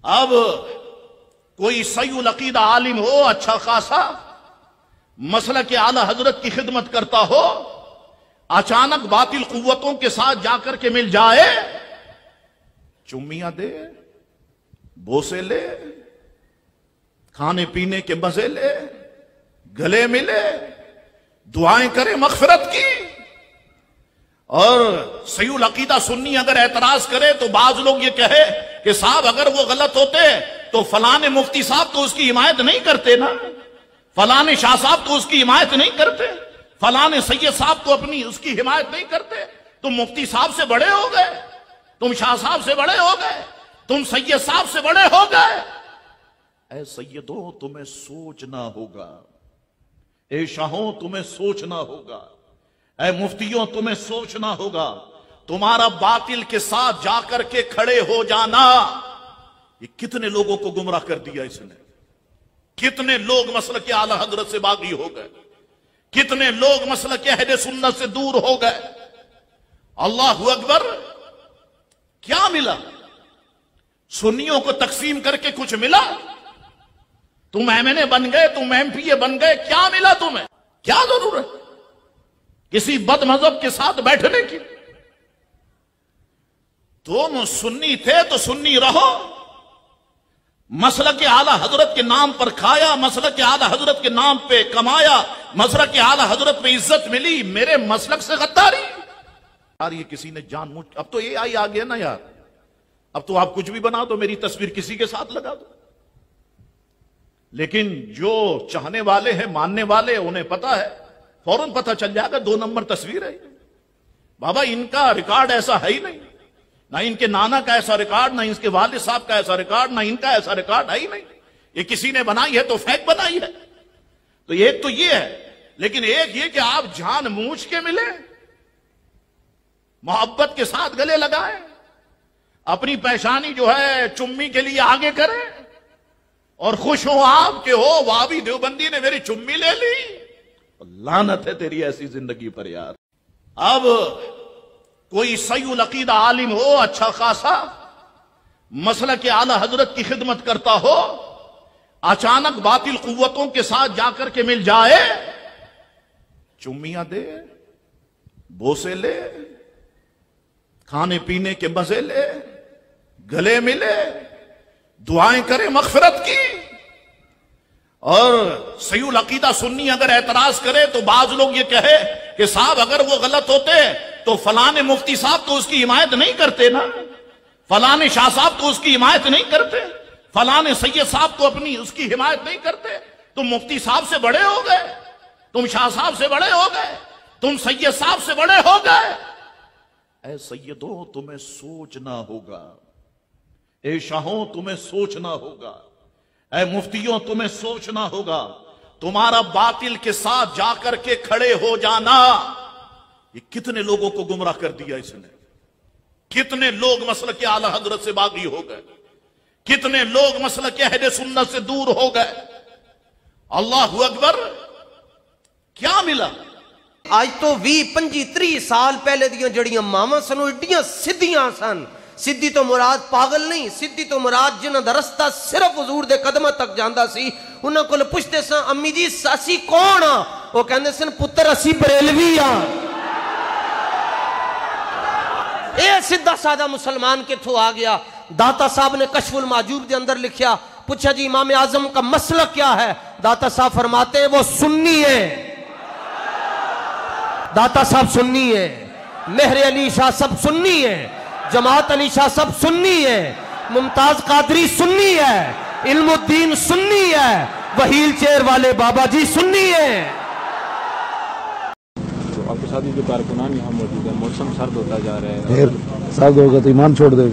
اب کوئی صحیح العقیدہ عالم ہو، اچھا خاصا مسلک اعلی حضرت کی خدمت کرتا ہو، اچانک باطل قوتوں کے ساتھ جا کر کے مل جائے، چمیاں دے، بوسے لے، کھانے پینے کے مزے لے، گلے ملے، دعائیں کرے مغفرت کی. اور صحیح العقیدہ سنی اگر اعتراض کرے تو بعض لوگ یہ کہے کہ صاحب اگر وہ غلط ہوتے تو فلاں مفتی صاحب تو اس کی حمایت نہیں کرتے نا، فلاں شاہ صاحب تو اس کی حمایت نہیں کرتے، فلاں سید صاحب تو اپنی اس کی حمایت نہیں کرتے. تم مفتی صاحب سے بڑے ہو گئے، تم شاہ صاحب سے بڑے ہو گئے، تم سید صاحب سے بڑے ہو گئے. اے سیدوں تمہیں سوچنا ہوگا، اے شاہوں تمہیں سوچنا ہوگا، اے مفتیوں تمہیں سوچنا ہوگا. تمہارا باطل کے ساتھ جا کر کے کھڑے ہو جانا، یہ کتنے لوگوں کو گمراہ کر دیا اس نے. کتنے لوگ مسلک اعلی حضرت سے باغی ہو گئے، کتنے لوگ مسلک اہل سنت سے دور ہو گئے. اللہ اکبر. کیا ملا؟ سنیوں کو تقسیم کر کے کچھ ملا؟ تم ایم این اے بن گئے، تم ایم پی اے بن گئے، کیا ملا تمہیں؟ کیا ضرورت کسی بد مذہب کے ساتھ بیٹھنے کی؟ تم سنی تھے تو سنی رہو. مسلک اعلی حضرت کے نام پر کھایا، مسلک اعلی حضرت کے نام پہ کمایا، مسلک اعلی حضرت پہ عزت ملی، میرے مسلک سے غداری. یار یہ کسی نے جان بوجھ، اب تو اے آئی آ گیا نا یار، اب تو آپ کچھ بھی بنا دو، میری تصویر کسی کے ساتھ لگا دو. لیکن جو چاہنے والے ہیں، ماننے والے، انہیں پتا ہے، فوراً پتہ چل جائے گا 2 نمبر تصویر ہے. بابا ان کا ریکارڈ ایسا ہے ہی نہیں، نہ ان کے نانا کا ایسا ریکارڈ، نہ ان کے والد صاحب کا ایسا ریکارڈ، نہ ان کا ایسا ریکارڈ ہے ہی نہیں. یہ کسی نے بنائی ہے تو فیک بنائی ہے. تو ایک تو یہ ہے، لیکن ایک یہ کہ آپ جان بوجھ کے ملے، محبت کے ساتھ گلے لگائیں، اپنی پیشانی جو ہے چمی کے لیے آگے کریں، اور خوش ہوں آپ کہ ہو وہابی دیوبندی نے میری چمی لے لی. لعنت ہے تیری ایسی زندگی پر یار. اب کوئی صحیح العقیدہ عالم ہو، اچھا خاصا مسلک اعلی حضرت کی خدمت کرتا ہو، اچانک باطل قوتوں کے ساتھ جا کر کے مل جائے، چمیاں دے، بوسے لے، کھانے پینے کے مزے لے، گلے ملے، دعائیں کرے مغفرت کی. اور صحیح العقیدہ سنی اگر اعتراض کرے تو بعض لوگ یہ کہے کہ صاحب اگر وہ غلط ہوتے تو فلاں مفتی صاحب تو اس کی حمایت نہیں کرتے نا، فلاں شاہ صاحب تو اس کی حمایت نہیں کرتے، فلاں سید صاحب تو اپنی اس کی حمایت نہیں کرتے. تم مفتی صاحب سے بڑے ہو گئے، تم شاہ صاحب سے بڑے ہو گئے، تم سید صاحب سے بڑے ہو گئے. اے سیدوں تمہیں سوچنا ہوگا، اے شاہوں تمہیں سوچنا ہوگا، اے مفتیوں تمہیں سوچنا ہوگا. تمہارا باطل کے ساتھ جا کر کے کھڑے ہو جانا، یہ کتنے لوگوں کو گمراہ کر دیا اس نے. کتنے لوگ مسلک اعلی حضرت سے باغی ہو گئے، کتنے لوگ مسلک اہل سنت سے دور ہو گئے. اللہ اکبر. کیا ملا؟ آج تو 20-25-30 سال پہلے دیاں جڑیاں ماواں سن ایڈیاں سدھیاں سن. سدھی تو مراد پاگل نہیں، سدھی تو مراد جنہاں دا رستہ صرف حضور دے قدمہ تک جاندا سی. انہاں کول پوچھتے سن امی جی اسی کون ہاں؟ وہ کہندے سن پتر اسی بریلوی ہاں. اے سیدھا سادہ مسلمان کتھوں آ گیا؟ داتا صاحب نے کشف المعجوب دے اندر لکھیا، پوچھا جی امام اعظم کا مسلک کیا ہے؟ داتا صاحب فرماتے ہیں وہ سنی ہے. داتا صاحب سنی ہے، مہر علی شاہ سب سنی ہے، جماعت علی شاہ سب سنی ہے، ممتاز قادری سنی ہے، علم الدین سنی ہے، وہیل چیر والے بابا جی سنی ہے. تو آپ کے ساتھ جو کارکنان یہاں موجود ہیں، موسم سرد ہوتا جا رہا ہے، پھر سرد ہوگا تو ایمان چھوڑ دے.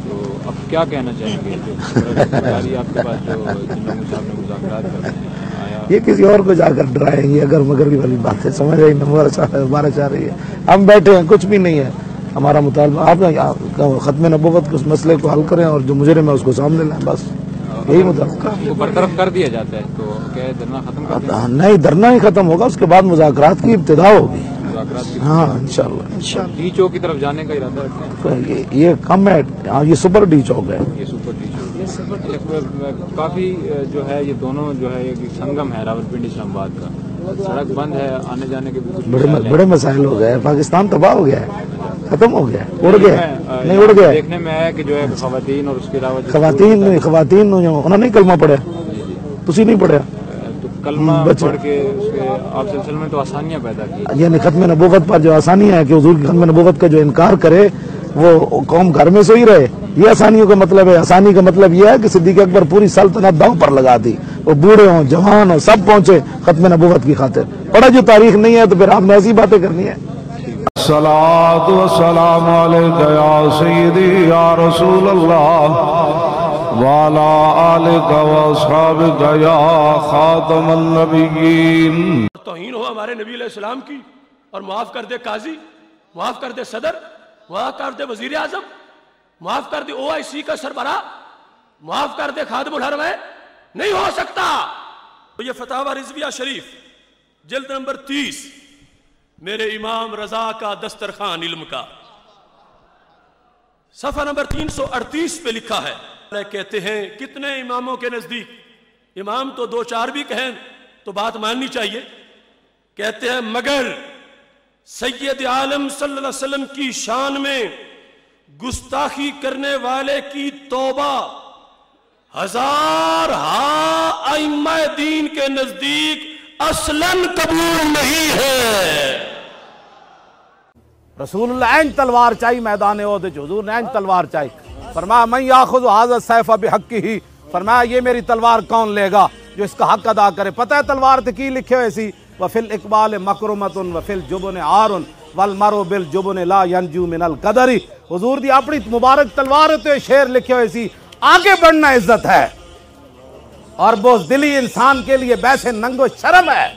تو اب کیا کہنا چاہیں گے؟ جو آپ کے پاس جو جنہوں صاحب نے مذاکرات کرتے ہیں، یہ کسی اور کو جا کر ڈرائیں گے، اگر مگر والی بات ہے، سمجھ رہی ہمارا چاہ رہی ہے. ہم بیٹھے ہیں، کچھ بھی نہیں ہے ہمارا مطالبہ. آپ ختم نبوت کے اس مسئلے کو حل کریں اور جو مجرم ہے اس کو سامنے لائیں، بس یہی مطالبہ. برطرف کر دیا جاتا ہے تو کیا دھرنا ختم کر دیں؟ نہیں، دھرنا ہی ختم ہوگا، اس کے بعد مذاکرات کی ابتدا ہوگی. मुज़ाकरात की? हाँ इंशाल्लाह। डी चौक की तरफ जाने का इरादा रखते हैं? ये कम है, हाँ ये सुपर डी चौक है। ये सुपर डी चौक काफ़ी जो है, ये दोनों जो है एक संगम है रावलपिंडी इस्लामाबाद का, सड़क बंद है, आने जाने के भी कुछ बड़े मसाइल हो गए। पाकिस्तान तबाह हो गया है, खत्म हो गया, उड़ गया, नहीं उड़ गया। देखने में आया कि जो है खवातीन और उसके अलावा खवातीन उन्होंने नहीं कलमा पढ़ा, तुसी नहीं पढ़ा, तो कलमा पढ़ के उसके आप सिलसिले में तो आसानियाँ पैदा की। यानी खत्म नबूवत पर जो आसानियाँ है कि हुजूर की खत्म नबूवत का जो इनकार करे वो कौम घर में सोई रहे, ये आसानियों का मतलब है। आसानी का मतलब यह है कि सिद्दीक अकबर पूरी सल्तनत दांव पर लगा दी, वो बूढ़े हों जवान हों सब पहुंचे खत्म नबूवत की खातिर। पढ़ा जो तारीख नहीं है तो फिर आपने ऐसी बातें करनी है। सलातु व सलाम अलैका या सय्यदी या रसूल अल्लाह वाला आलिका व अस्हाबिका या खातमन नबिय्यीन। तौहीन हो हमारे नबी अलैहिस्सलाम की, और माफ कर दे काजी, माफ कर दे सदर, माफ कर दे वजीर आजम, माफ कर दे OIC का सरबरा, माफ कर दे खादिमुल हरमैन, नहीं हो सकता। तो ये फतावा रिजविया शरीफ जिल्द नंबर 30, मेरे इमाम रजा का दस्तरखान इल्म का, सफा नंबर 338 पे लिखा है। कहते हैं कितने इमामों के नजदीक, इमाम तो 2-4 भी कहें तो बात माननी चाहिए, कहते हैं मगर सैयद आलम सल्लल्लाहु अलैहि वसल्लम की शान में गुस्ताखी करने वाले की तौबा हजार आइम्मा दीन के नजदीक असलन कबूल नहीं है। रसूलुल्लाह ऐन तलवार चाहिए मैदान ओहद हुजूर ने ऐन तलवार चाहिए। फरमाया मैं याखुज़ हाज़ा सैफ़ बिहक़्क़िही, फरमाया ये मेरी तलवार कौन लेगा जो इसका हक अदा करे। पता है तलवार ते की लिखे हुए सी, वफिल इकबाल मकरुमतुन वफिल जुबन आरुन वल मरो बिल जुबन ला यंजू मिनल कदरी। हुजूर दी अपनी मुबारक तलवार ते शेर लिखे हुए सी, आगे बढ़ना इज्जत है और बोझदिली इंसान के लिए वैसे नंगो शर्म है,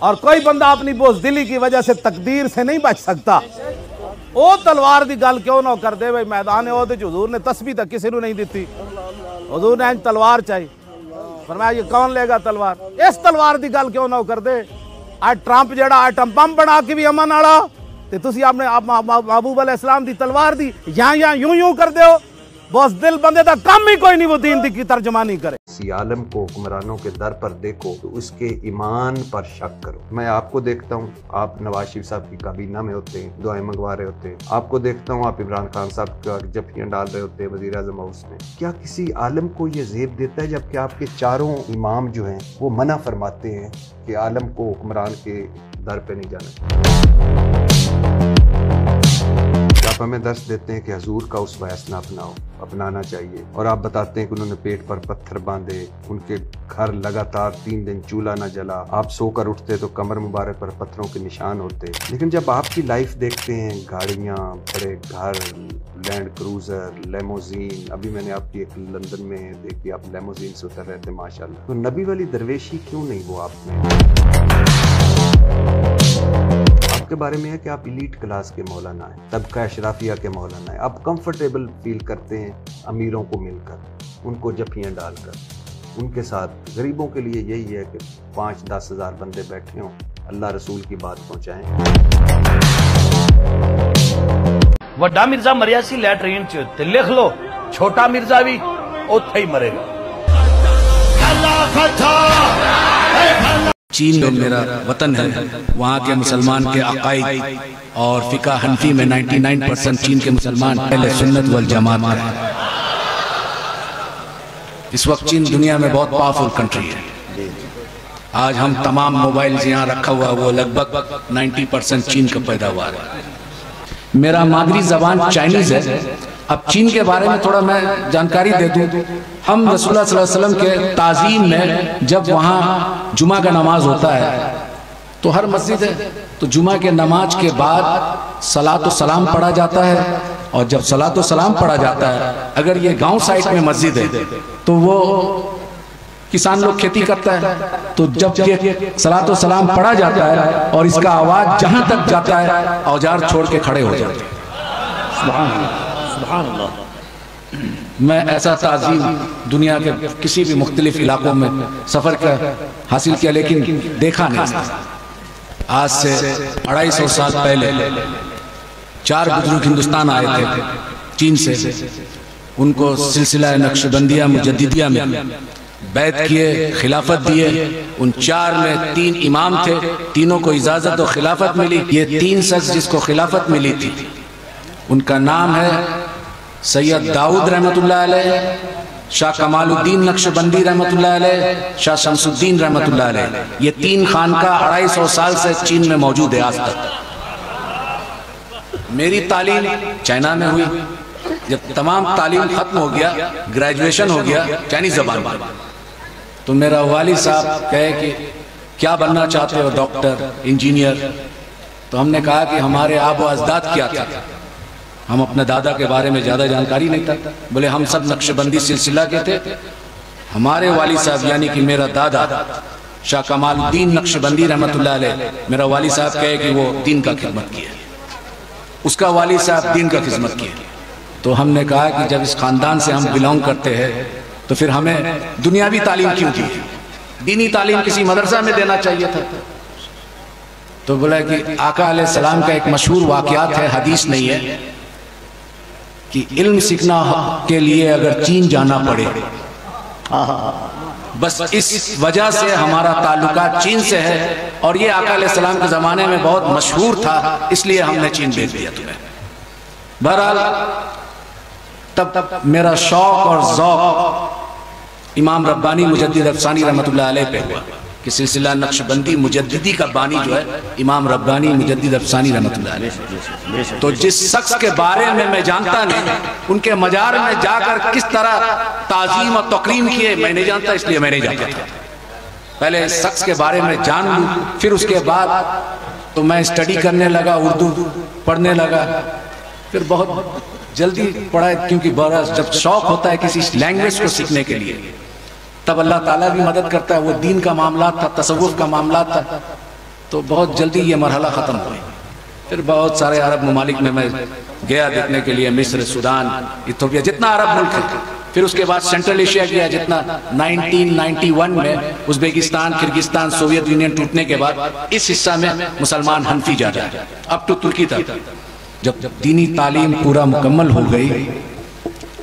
और कोई बंदा अपनी बोझदिली की वजह से तकदीर से नहीं बच सकता। ओ तलवार दी गल क्यों ना कर दे भाई, मैदान ओहद हुजूर ने तस्बीह तक किसी को नहीं दी, हुजूर ने तलवार चाहिए। फरमाया ये कौन लेगा तलवार, इस तलवार दी गल क्यों ना कर दे। आज ट्रंप जेड़ा आइटम बम बना के भी अमन आला ते तुसी आपने महबूब अलैहिस्सलाम दी तलवार दी यहाँ यूं कर दो। बस दिल बंदे दा काम ही कोई नहीं वो दीन दी की तर्जमानी करे। किसी आलम को हुक्मरानों के दर पर देखो तो उसके ईमान पर शक करो। मैं आपको देखता हूँ, आप नवाज शरीफ साहब की काबीना में होते हैं, दुआएं मंगवा रहे होते हैं। आपको देखता हूँ आप इमरान खान साहब का जफ्फियां डाल रहे होते हैं वजीर आज़म हाउस में। क्या किसी आलम को ये ज़ेब देता है जबकि आपके चारों इमाम जो हैं वो मना फरमाते हैं कि आलम को हुक्मरान के दर पर नहीं जाना। आप हमें दर्श देते हैं कि हजूर का उस फैसला अपनाना चाहिए, और आप बताते हैं कि उन्होंने पेट पर पत्थर बांधे, उनके घर लगातार 3 दिन चूल्हा न जला, आप सोकर उठते तो कमर मुबारक पर पत्थरों के निशान होते। लेकिन जब आपकी लाइफ देखते हैं, गाड़ियाँ, बड़े घर, लैंड क्रूजर, लेमोजीन, अभी मैंने आपकी एक लंदन में देखी, आप लेमोजीन से उतर रहे थे माशाल्लाह, तो नबी वाली दरवेशी क्यों नहीं वो आप में? आपके बारे में है कि आप इलीट क्लास के मौलाना हैं, तबका अशराफिया के मौलाना हैं। आप कंफर्टेबल फील करते हैं अमीरों को मिलकर, उनको जफ्फियां डालकर। उनके साथ गरीबों के लिए यही है कि 5-10 हज़ार बंदे बैठे हों, अल्लाह रसूल की बात पहुंचाएं। वड्डा मिर्जा मरिया सी लैटरीन च ते लिख लो छोटा मिर्जा भी उत्थे ही मरेगा। चीन में मेरा वतन है, वहाँ के मुसलमान के अकाईद और फिका हनफी में 99% चीन के मुसलमान अहले सुन्नत वल जमात हैं। इस वक्त चीन दुनिया में बहुत पावरफुल कंट्री है। आज हम तमाम मोबाइल यहाँ रखा हुआ वो लगभग 90% चीन का पैदावार है। मेरा मादरी जबान चाइनीज है। अब चीन के बारे में थोड़ा मैं जानकारी दे दूं। हम रसूलुल्लाह सल्लल्लाहु अलैहि वसल्लम के ताज़ीम में जब वहाँ जुमा का नमाज होता है तो हर मस्जिद है, तो जुमा के नमाज के बाद सलातो सलाम पढ़ा जाता है, और जब सलातो सलाम पढ़ा जाता है, अगर ये गांव साइड में मस्जिद है तो वो किसान लोग खेती करता है, तो जब ये सलातो सलाम पढ़ा जाता है और इसका आवाज जहां तक जाता है औजार छोड़ के खड़े हो जाते हैं। सुभान अल्लाह। मैं ऐसा ताज़ीम दुनिया के किसी भी मुख्तलिफ इलाकों में सफर कर हासिल किया, लेकिन देखा नहीं। آج سے 250 سال پہلے 4 بزرگ ہندوستان آئے تھے چین سے. ان کو سلسلہ نقشبندیہ مجددیہ میں بیعت کیے, خلافت دیے. ان 4 میں 3 امام تھے, تینوں کو اجازت و خلافت ملی. یہ 3 شخص جس کو خلافت ملی تھی ان کا نام ہے سید داؤد رحمت اللہ علیہ, شاہ کمال الدین نقشبندی رحمت اللہ علیہ, شاہ شمس الدین رحمت اللہ علیہ. یہ 3 خانقاہ 250 سال سے چین میں موجود ہے آج تک. میری تعلیم چائنا میں ہوئی. جب تمام تعلیم ختم ہو گیا, گریجویشن ہو گیا چائنیز زبان میں, تو میرا والد صاحب کہے کہ کیا بننا چاہتے ہو, ڈاکٹر, انجینئر. تو ہم نے کہا کہ ہمارے آب و اجداد کیا تھا, ہم اپنے دادا کے بارے میں زیادہ جانکاری نہیں تھا. بولے ہم سب نقشبندی سلسلہ کے تھے. ہمارے والد صاحب یعنی کہ میرا دادا شاہ کمال الدین نقشبندی رحمت اللہ علیہ, میرا والد صاحب کہے کہ وہ دین کا خدمت کیے, اس کا والد صاحب دین کا خدمت کیے. تو ہم نے کہا کہ جب اس خاندان سے ہم بلونگ کرتے ہیں تو پھر ہمیں دنیاوی تعلیم کیوں کی, دینی تعلیم کسی مدرسہ میں دینا چاہیے تھا. تو بولا کہ آقا علیہ السلام کا ایک مشہور واقعات ہے, حدیث نہیں ہے, کہ علم سیکھنا کے لیے اگر چین جانا پڑے, بس اس وجہ سے ہمارا تعلقات چین سے ہے, اور یہ آقا علیہ السلام کے زمانے میں بہت مشہور تھا, اس لیے ہم نے چین بھیج دیا تمہیں. بہرحال تب میرا شوق اور ذوق امام ربانی مجدد افسانی رحمت اللہ علیہ پہ ہوا کہ سلسلہ نقشبندی مجددی کا بانی جو ہے امام ربانی مجدد افسانی رحمت اللہ علیہ. تو جس شخص کے بارے میں جانتا نہیں, ان کے مزار میں جا کر کس طرح تعظیم اور تکریم کیے میں نہیں جانتا, اس لیے میں نہیں جانتا تھا. پہلے اس شخص کے بارے میں جان لوں, پھر اس کے بعد تو میں اسٹڈی کرنے لگا, اردو پڑھنے لگا. پھر بہت جلدی پڑھا, کیونکہ جب شوق ہوتا ہے کسی لینگویج کو سیکھنے کے لیے تب اللہ تعالیٰ بھی مدد کرتا ہے. وہ دین کا معاملات تھا, تصوف کا معاملات تھا, تو بہت جلدی یہ مرحلہ ختم ہوئی. پھر بہت سارے عرب ممالک میں گیا دیکھنے کے لیے, مصر, سودان, ایتھوپیا, جتنا عرب ملک ہے. پھر اس کے بعد سینٹرل ایشیا گیا, جتنا 1991 میں ازبیکستان, کرگستان, سوویت یونین ٹوٹنے کے بعد اس حصہ میں مسلمان حنفی جا رہے ہیں, اب تو ترکی تک. جب دینی تعلیم پورا مکمل ہو گئی,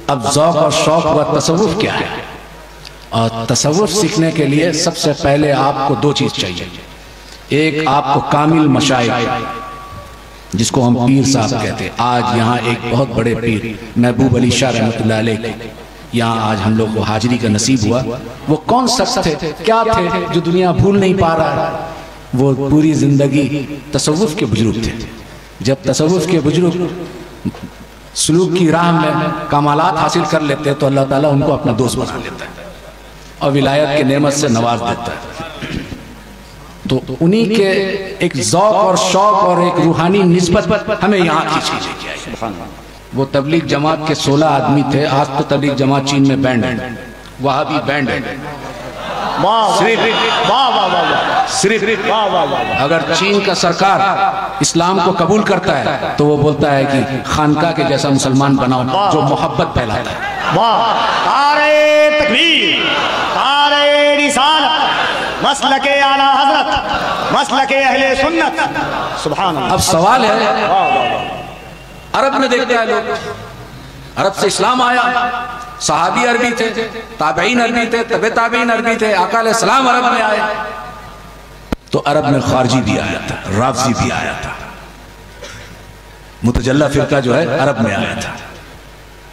اب ذوق اور شوق ہوا تصوف کیا ہے. اور تصوف سیکھنے کے لیے سب سے پہلے آپ کو 2 چیز چاہیے. ایک آپ کو کامل مشائخ جس کو ہم پیر صاحب کہتے ہیں. آج یہاں ایک بہت بڑے پیر محبوب علی شاہ رحمت اللہ علیہ یہاں آج ہم لوگ کو حاضری کا نصیب ہوا. وہ کون شخص تھے, کیا تھے جو دنیا بھول نہیں پا رہا ہے؟ وہ پوری زندگی تصوف کے بزرگ تھے. جب تصوف کے بزرگ سلوک کی راہ میں کمالات حاصل کر لیتے تو اللہ تعالیٰ ان کو اپنا دوست بنا لیتا ہے اور ولایت کے نعمت سے نواز دیتا ہے. تو انہی کے ایک ذوق اور شوق اور ایک روحانی نسبت ہمیں یہاں کھینچ کے لے. وہ تبلیغ جماعت کے 16 آدمی تھے. آج تو تبلیغ جماعت چین میں بینڈ ہے, وہاں بھی بینڈ ہے. صرف اگر چین کا سرکار اسلام کو قبول کرتا ہے تو وہ بولتا ہے کہ خانقاہ کے جیسا مسلمان بناؤ جو محبت پھیلاتا ہے. نعرہ تکبیر, نعرہ رسالت, مسلک اعلیٰ حضرت, مسلک اہل سنت. سبحان اللہ. اب سوال ہے, عرب میں دیکھتا ہے لوگ, عرب سے اسلام آیا, صحابی عربی تھے, تابعین عربی تھے, تبع تابعین عربی تھے, آقا علیہ السلام عرب میں آئے. تو عرب میں خارجی بھی آیا تھا, رافضی بھی آیا تھا, متجلہ فرقہ جو ہے عرب میں آیا تھا.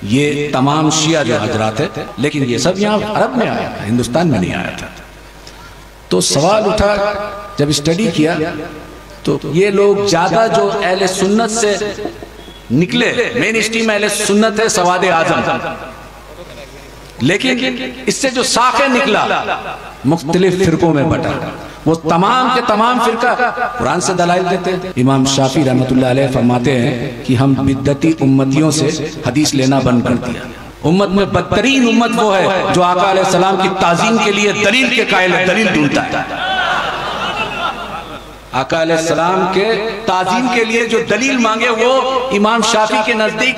یہ تمام شیعہ جو حضرات ہے, لیکن یہ سب یہاں عرب میں آیا تھا, ہندوستان میں نہیں آیا تھا. تو سوال اٹھا, جب اسٹڈی کیا تو یہ لوگ زیادہ جو اہل سنت سے نکلے, مین اسٹریم اہل سنت ہے سواد اعظم, لیکن اس سے جو ساخے نکلا مختلف فرقوں میں بٹا. وہ تمام کے تمام فرقہ قرآن سے دلائل دیتے ہیں. امام شافعی رحمت اللہ علیہ فرماتے ہیں کہ ہم بدعتی امتیوں سے حدیث لینا بند کر دیا. امت میں بدترین امت وہ ہے جو آقا علیہ السلام کی تعظیم کے لیے دلیل کے قائل ہے, دلیل ڈھونڈتا ہے. آقا علیہ السلام کے تعظیم کے لیے جو دلیل مانگے وہ امام شافعی کے نزدیک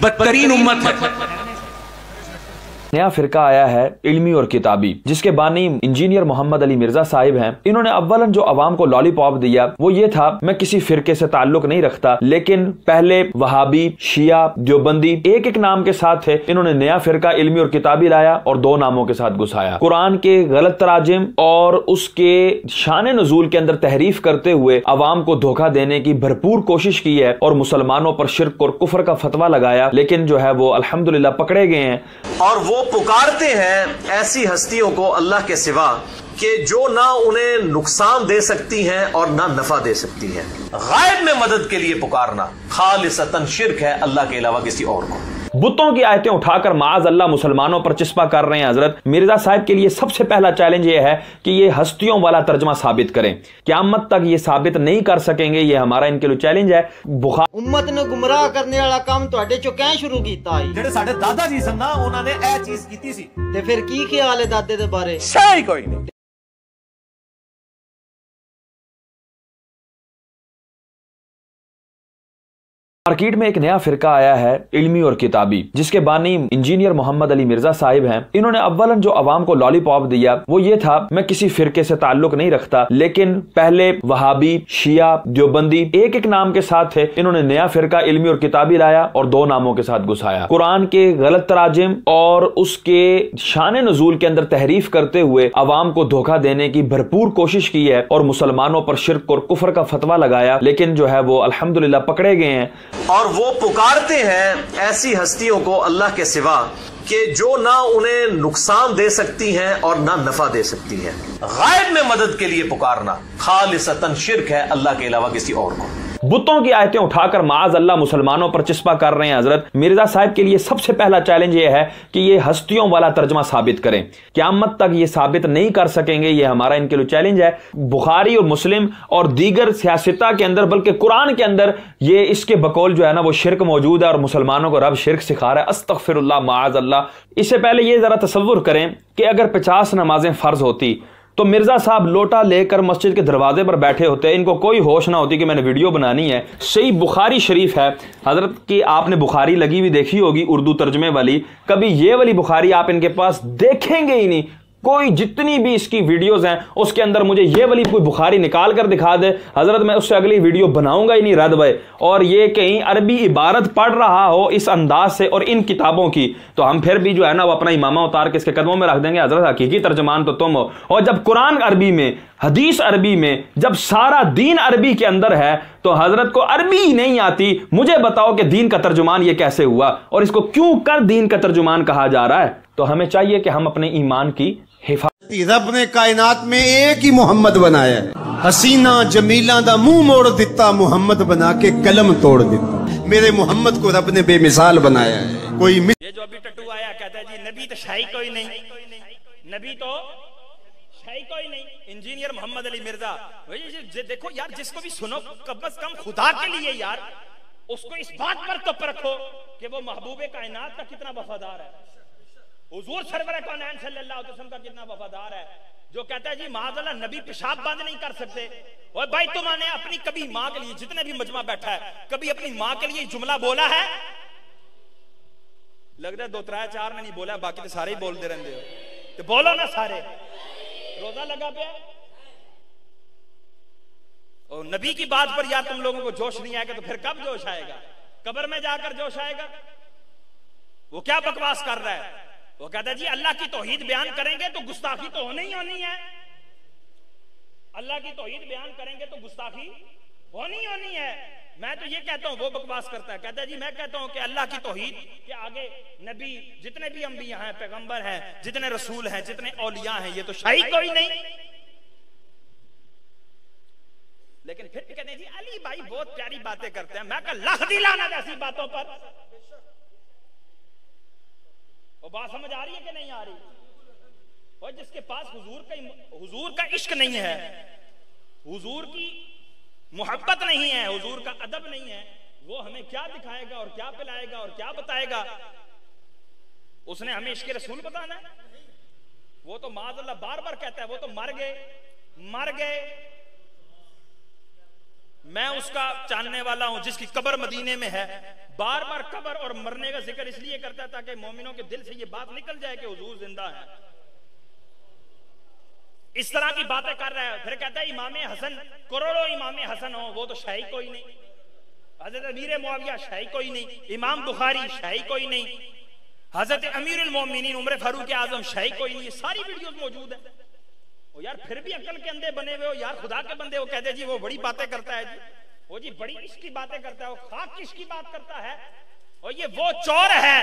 بدترین امت ہے. नया फिरका आया है इल्मी और किताबी, जिसके बानी इंजीनियर मोहम्मद अली मिर्जा साहिब हैं। इन्होंने अव्वलन जो अवाम को लॉलीपॉप दिया वो ये था, मैं किसी फिरके से ताल्लुक नहीं रखता, लेकिन पहले वहाबी, शिया, देवबंदी एक एक नाम के साथ थे। इन्होंने नया फिरका इल्मी और किताबी लाया और दो नामों के साथ घुसाया। कुरान के गलत तराजिम और उसके शान नज़ूल के अंदर तहरीफ करते हुए अवाम को धोखा देने की भरपूर कोशिश की है और मुसलमानों पर शिर्क और कुफर का फतवा लगाया, लेकिन जो है वो अल्हम्दुलिल्लाह पकड़े गए हैं। और वो पुकारते हैं ऐसी हस्तियों को अल्लाह के सिवा कि जो ना उन्हें नुकसान दे सकती हैं और ना नफा दे सकती हैं। गायब में मदद के लिए पुकारना खालिसतन शिर्क है अल्लाह के अलावा किसी और को। बुतों की आयतें उठाकर माज अल्लाह मुसलमानों पर चिस्पा कर रहे हैं। हजरत मिर्जा साहब के लिए सबसे पहला चैलेंज ये है कि ये हस्तियों वाला तर्जमा साबित करें। क़यामत तक ये साबित नहीं कर सकेंगे, ये हमारा इनके लिए चैलेंज है। उम्मत ने गुमराह करने वाला काम तुहाडे चों कैं शुरू कीता है? ਜਿਹੜੇ ਸਾਡੇ ਦਾਦਾ ਜੀ ਸਨ ਨਾ, ਉਹਨਾਂ ਨੇ ਇਹ ਚੀਜ਼ ਕੀਤੀ ਸੀ। ਤੇ ਫਿਰ ਕੀ ਖਿਆਲ ਹੈ ਦਾਦੇ ਦੇ ਬਾਰੇ? ਸਹੀ ਕੋਈ ਨਹੀਂ। मार्केट में एक नया फिरका आया है इल्मी और किताबी, जिसके बानी इंजीनियर मोहम्मद अली मिर्जा साहिब हैं। इन्होंने अव्वलन जो अवाम को लॉलीपॉप दिया वो ये था, मैं किसी फिरके से ताल्लुक नहीं रखता, लेकिन पहले वहाबी, शिया, देवबंदी एक एक नाम के साथ थे। इन्होंने नया फिरका इल्मी और किताबी लाया और दो नामों के साथ घुसाया। कुरान के गलत तराजिम और उसके शान नज़ूल के अंदर तहरीफ करते हुए अवाम को धोखा देने की भरपूर कोशिश की है और मुसलमानों पर शिर्क और कुफर का फतवा लगाया, लेकिन जो है वो अल्हम्दुलिल्लाह पकड़े गए हैं। और वो पुकारते हैं ऐसी हस्तियों को अल्लाह के सिवा कि जो ना उन्हें नुकसान दे सकती हैं और ना नफा दे सकती हैं। गायब में मदद के लिए पुकारना खालिसतन शिर्क है अल्लाह के अलावा किसी और को। बुतों की आयतें उठाकर माज अल्लाह मुसलमानों पर चिस्पा कर रहे हैं। हजरत मिर्जा साहब के लिए सबसे पहला चैलेंज ये है कि ये हस्तियों वाला तर्जमा साबित करें। क़यामत तक ये साबित नहीं कर सकेंगे, ये हमारा इनके लिए चैलेंज है। बुखारी और मुस्लिम और दीगर सियासता के अंदर, बल्कि कुरान के अंदर ये इसके बकौल जो है ना वो शिर्क मौजूद है और मुसलमानों को रब शिर्क सिखा रहा है। अस्तगफिरुल्लाह माज अल्लाह। इससे पहले ये जरा तसव्वुर करें कि अगर 50 नमाजें फर्ज होती तो मिर्जा साहब लोटा लेकर मस्जिद के दरवाजे पर बैठे होते, इनको कोई होश ना होती कि मैंने वीडियो बनानी है। सही बुखारी शरीफ है हजरत की, आपने बुखारी लगी हुई देखी होगी उर्दू तर्जमे वाली, कभी ये वाली बुखारी आप इनके पास देखेंगे ही नहीं। कोई जितनी भी इसकी वीडियोस हैं उसके अंदर मुझे ये वाली कोई बुखारी निकाल कर दिखा दे हजरत, मैं उससे अगली वीडियो बनाऊंगा ही नहीं रद भाई। और ये कहीं अरबी इबारत पढ़ रहा हो इस अंदाज से और इन किताबों की, तो हम फिर भी जो है ना वो अपना इमामा उतार के इसके कदमों में रख देंगे। हजरत हकीकी तर्जमान तो तुम हो, और जब कुरान अरबी में, हदीस अरबी में, जब सारा दीन अरबी के अंदर है तो हजरत को अरबी ही नहीं आती। मुझे बताओ कि दीन का तर्जुमान ये कैसे हुआ और इसको क्यों कर दीन का तर्जुमान कहा जा रहा है। तो हमें चाहिए कि हम अपने ईमान की रब ने कायनात में एक ही मोहम्मद बनाया है, हसीना जमीला दा मुंह मोड़ दिता, मोहम्मद बना के कलम तोड़ दिता। मेरे मोहम्मद को रब ने बेमिसाल बनाया है। कोई ये जो अभी टट्टू आया कहता है जी नबी तो शाही कोई नहीं, नबी तो शाही कोई नहीं। इंजीनियर मोहम्मद अली मिर्जा, देखो यार जिसको भी सुनो कम से कम खुदा के लिए यार उसको इस बात पर तो रखो कि वो महबूबे कायनात का कितना वफादार है, हुजूर सरवर कौनैन सल्लल्लाहु अलैहि वसल्लम का कितना वफादार है, जो कहता है जी माज़अल्लाह नबी पेशाब बंद नहीं कर सकते। और भाई तुमने अपनी कभी माँ के लिए, जितने भी मजमा बैठा है, कभी अपनी माँ के लिए जुमला बोला है? लगता है 2-3-4 ने नहीं बोला, बाकी तो सारे ही बोलते रहते हो, तो बोलो ना सारे। रोजा लगा पे और नबी की बात पर यार तुम लोगों को जोश नहीं आएगा तो फिर कब जोश आएगा? कब्र में जाकर जोश आएगा। वो क्या बकवास कर रहा है? वो कहता है जी अल्लाह की तौहीद बयान करेंगे तो गुस्ताखी तो होनी ही होनी है। अल्लाह की तौहीद बयान करेंगे तो गुस्ताखी होनी ही होनी है। मैं तो ये कहता हूं, वो बकवास करता है, कहता है जी मैं कहता हूं कि अल्लाह की तौहीद के आगे नबी, जितने भी अंबिया हैं, पैगंबर हैं, जितने रसूल हैं, जितने औलिया हैं, ये तो शाही कोई नहीं। लेकिन फिर कहते हैं जी अली भाई बहुत प्यारी बातें करते हैं। मैं कहा लख दिलाना ऐसी बातों पर। वो बात समझ आ रही है कि नहीं आ रही? और जिसके पास हुजूर का इश्क नहीं है, हुजूर की मोहब्बत नहीं है, हुजूर का अदब नहीं है, वो हमें क्या दिखाएगा और क्या पिलाएगा और क्या बताएगा? उसने हमें इश्क रसूल बताना है? वो तो माज़अल्लाह बार बार कहता है, वो तो मर गए। میں اس کا چاننے والا ہوں جس کی قبر مدینے میں ہے، بار بار قبر اور مرنے کا ذکر اس لیے کرتا ہے تاکہ مومنوں کے دل سے یہ بات نکل جائے کہ حضور زندہ ہے. اس طرح کی باتیں کر رہا ہے. پھر کہتا ہے امام حسن، کروڑوں امام حسن ہو وہ تو شاہی کوئی نہیں، حضرت امیر معاویہ شاہی کوئی نہیں، امام بخاری شاہی کوئی نہیں، حضرت امیر المومنین عمر فاروق اعظم شاہی کوئی نہیں. یہ ساری ویڈیوز موجود ہیں. یار پھر بھی عقل کے اندھے بنے ہوئے ہو یار، خدا کے بندے. وہ کہتے جی وہ بڑی باتیں کرتا ہے جی، وہ جی بڑی عشق کی باتیں کرتا ہے، وہ خاک کی عشق کی بات کرتا ہے، اور یہ وہ چور ہے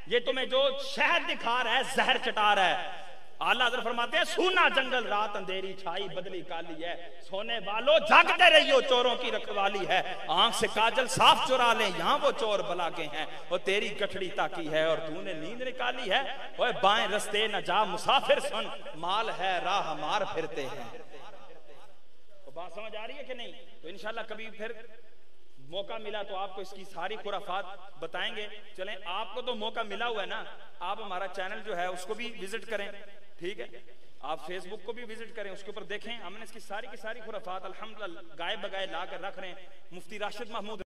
یہ تمہیں جو شہد دکھا رہا ہے زہر چٹا رہا ہے. اعلیٰ حضرت فرماتے ہیں سونا جنگل رات اندھیری چھائی بدلی کالی ہے، سونے والو جاگتے رہیو چوروں کی رکھوالی ہے، آنکھ سے کاجل صاف چرا لیں یہاں وہ چور بلا کے ہیں، اور تیری گٹھڑی تاکی ہے اور تو نے نیند نکالی ہے، اوے بائیں رستے نہ جا مسافر سن، مال ہے راہ ہمار پھرتے ہیں. تو بات سمجھ آ رہی ہے کہ نہیں؟ تو انشاءاللہ کبھی پھر موقع ملا تو آپ کو اس کی ساری خرافات بتائیں گے. چلیں آپ کو تو موقع ملا ہوا ہے نا، آپ ہمارا چینل جو ہے اس کو بھی وزٹ کریں، ٹھیک ہے؟ آپ فیس بک کو بھی وزٹ کریں، اس کے اوپر دیکھیں. ہم نے اس کی ساری خرافات الحمدللہ گائے بگائے لا کر رکھ رہے ہیں. مفتی راشد محمود